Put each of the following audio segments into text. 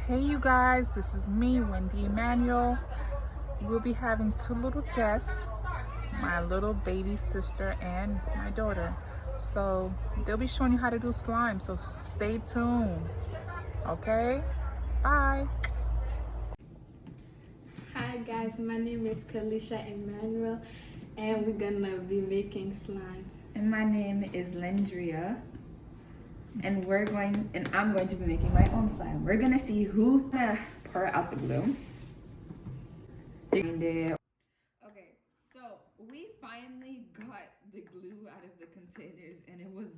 Hey you guys, this is me, Wendy Emmanuel. We'll be having two little guests, my little baby sister and my daughter. So they'll be showing you how to do slime, so stay tuned. Okay? Bye. Hi guys, my name is Kalisha Emmanuel and we're gonna be making slime. And my name is Lendria. And I'm going to be making my own slime. We're gonna see who's gonna pour out the glue. Okay, so we finally got the glue out of the containers and it was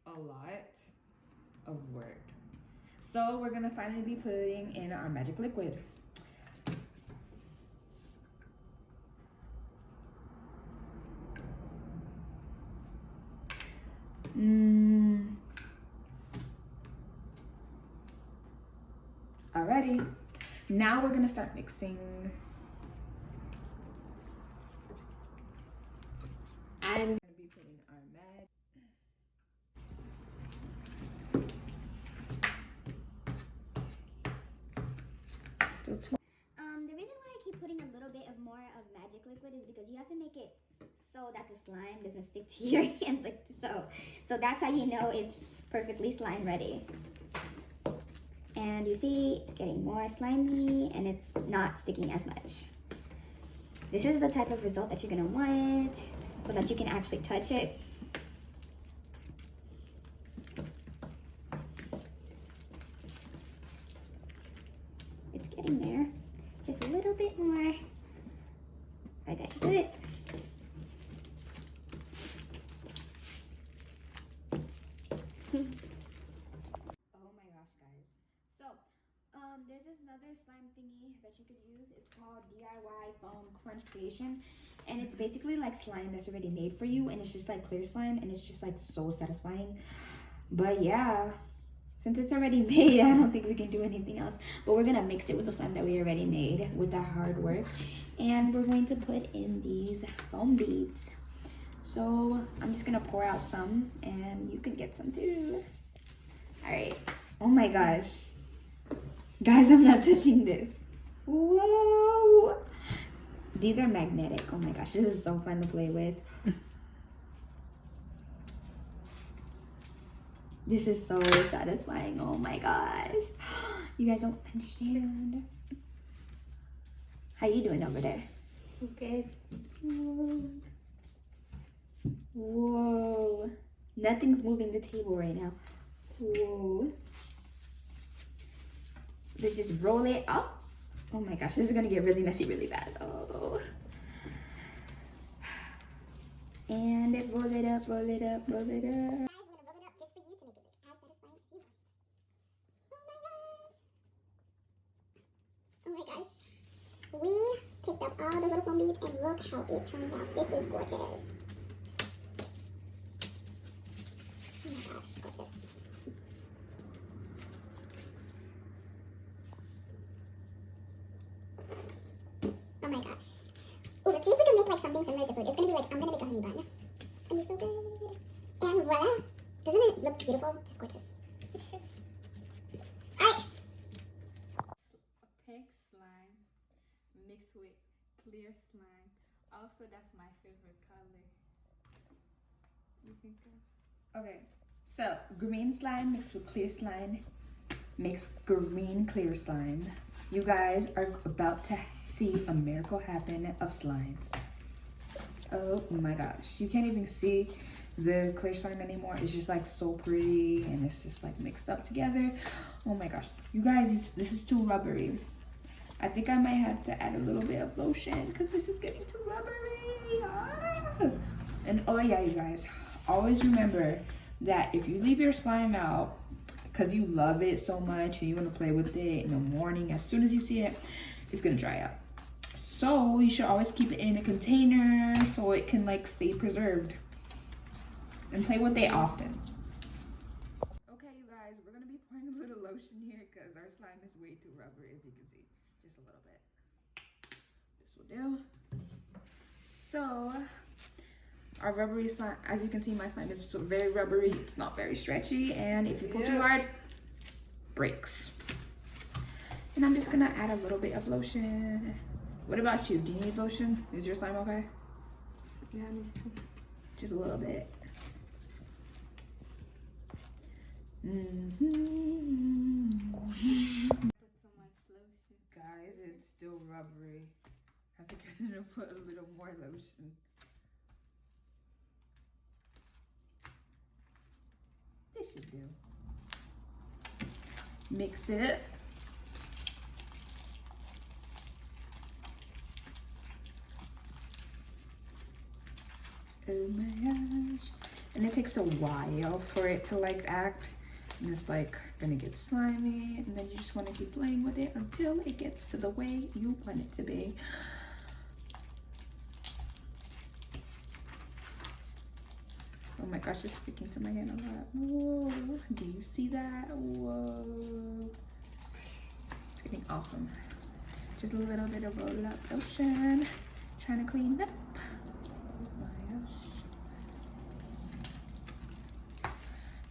a lot of work. So we're gonna finally be putting in our magic liquid. Alrighty, now we're gonna start mixing. I'm gonna be putting our mag. The reason why I keep putting a little bit of more of magic liquid is because you have to make it so that the slime doesn't stick to your hands like so. So that's how you know it's perfectly slime ready. And you see it's getting more slimy and it's not sticking as much. This is the type of result that you're gonna want so that you can actually touch it. It's getting there. Just a little bit more. Right, that should do it. Oh my gosh, guys. So, there's this another slime thingy that you could use. It's called DIY Foam Crunch Creation. And it's basically like slime that's already made for you. And it's just like clear slime. And it's just like so satisfying. But yeah, since it's already made, I don't think we can do anything else. But we're going to mix it with the slime that we already made with the hard work. And we're going to put in these foam beads. So I'm just going to pour out some. And you can get some too. All right. Oh my gosh. Guys, I'm not touching this. Whoa. These are magnetic. Oh my gosh, this is so fun to play with. This is so satisfying. Oh my gosh. You guys don't understand. How you doing over there? Good. Whoa. Nothing's moving the table right now. Whoa. Let's just roll it up. Oh my gosh, this is gonna get really messy really fast. Oh. And roll it up, roll it up, roll it up. Oh my gosh. We picked up all those little foam beads and look how it turned out. This is gorgeous. Oh my gosh, gorgeous. Oh my gosh. Ooh, let's see if we can make like something similar to food. It's gonna be like, I'm gonna make a honey bun. It's gonna be so good. And voila. Doesn't it look beautiful? Just gorgeous. Alright. pink slime mixed with clear slime. Also, that's my favorite color. You think Okay, so green slime mixed with clear slime makes green clear slime. You guys are about to see a miracle happen of slimes. Oh my gosh, you can't even see the clear slime anymore. It's just like so pretty and it's just like mixed up together. Oh my gosh, you guys, this is too rubbery. I think I might have to add a little bit of lotion because this is getting too rubbery. Ah. And oh yeah, you guys, always remember that if you leave your slime out because you love it so much and you want to play with it in the morning, as soon as you see it, it's gonna dry up. So you should always keep it in a container so it can like stay preserved and play with it often. Okay, you guys, we're gonna be pouring a little lotion here because our slime is way too rubbery, as you can see. Just a little bit. This will do. So our rubbery slime, as you can see, my slime is very rubbery. It's not very stretchy, and if you pull too hard, breaks. And I'm just gonna add a little bit of lotion. What about you? Do you need lotion? Is your slime okay? Yeah, let me see. Just a little bit. Put so much lotion. Guys, it's still rubbery. I think I need to put a little more lotion. This should do. Mix it. Oh my gosh. And it takes a while for it to like act. And it's like gonna get slimy. And then you just want to keep playing with it until it gets to the way you want it to be. Oh my gosh, it's sticking to my hand a lot. Whoa, do you see that? Whoa. It's getting awesome. Just a little bit of roll up lotion. Trying to clean up. Oh my gosh.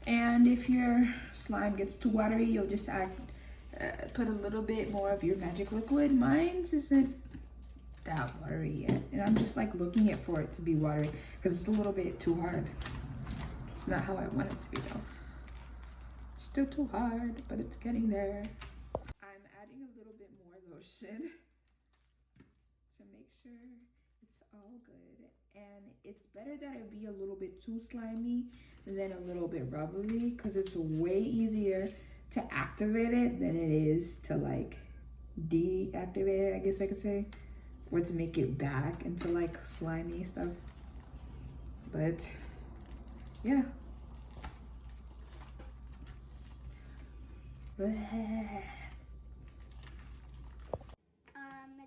And if your slime gets too watery, you'll just put a little bit more of your magic liquid. Mine's isn't that watery yet. And I'm just like looking for it to be watery because it's a little bit too hard. It's not how I want it to be though. It's still too hard, but it's getting there. I'm adding a little bit more lotion to make sure it's all good. And it's better that it be a little bit too slimy than a little bit rubbery, because it's way easier to activate it than it is to like deactivate it, I guess I could say, or to make it back into like slimy stuff. But yeah.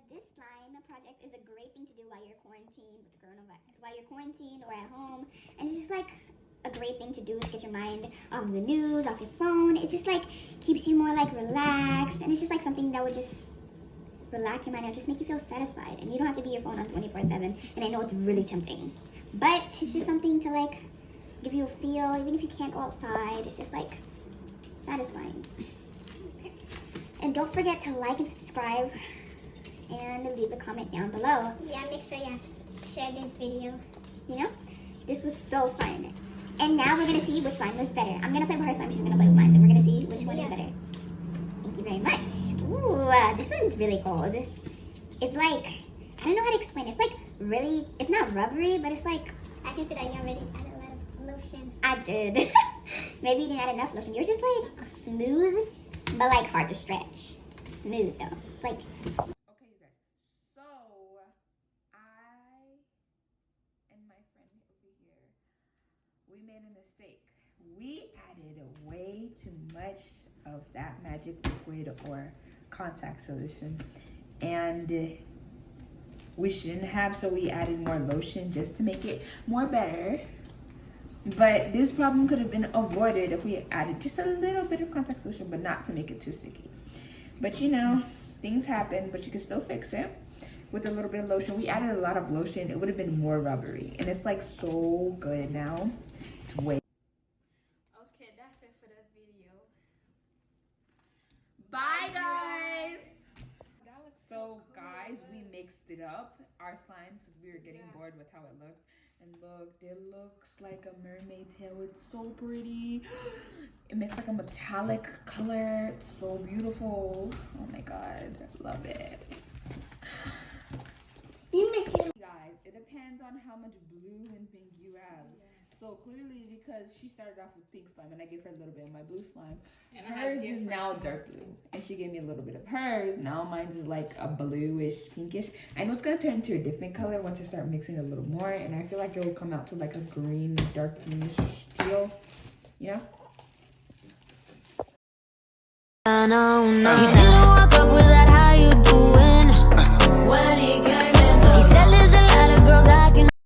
This slime project is a great thing to do while you're quarantined with the coronavirus, while you're quarantined or at home, and it's just like a great thing to do to get your mind off the news, off your phone. It just like keeps you more like relaxed, and it's just like something that would just relax your mind and just make you feel satisfied. And you don't have to be your phone on 24/7. And I know it's really tempting, but it's just something to like give you a feel, even if you can't go outside. It's just like satisfying. And don't forget to like and subscribe and leave a comment down below. Yeah, make sure you share this video. You know, this was so fun. And now we're gonna see which slime was better. I'm gonna play with her slime, she's gonna play with mine, and we're gonna see which one is better. Thank you very much. Ooh, this one's really cold. It's like, I don't know how to explain it. It's like really, it's not rubbery, but it's like, I can see that you already added a lot of lotion. I did. Maybe you didn't add enough lotion. You're just like smooth, but like hard to stretch. Smooth though. It's like, Okay, you guys. So I and my friend over here, we made a mistake. We added way too much of that magic liquid or contact solution, and we shouldn't have, so we added more lotion just to make it more better. But this problem could have been avoided if we added just a little bit of contact solution, but not to make it too sticky. But you know, things happen, but you can still fix it with a little bit of lotion. We added a lot of lotion, it would have been more rubbery, and it's like so good now. It's way. Okay, that's it for the video. Bye guys. So guys, we mixed it up, our slimes, because we were getting bored with how it looked. And look, it looks like a mermaid tail. It's so pretty. It makes like a metallic color. It's so beautiful. Oh my god, I love it. Guys, it depends on how much blue and pink you have. So clearly, because she started off with pink slime and I gave her a little bit of my blue slime, And hers is now dark blue, and she gave me a little bit of hers. Now mine's is like a bluish, pinkish. I know it's gonna turn into a different color once I start mixing a little more, and I feel like it will come out to like a green, dark greenish teal, you know? I know, no.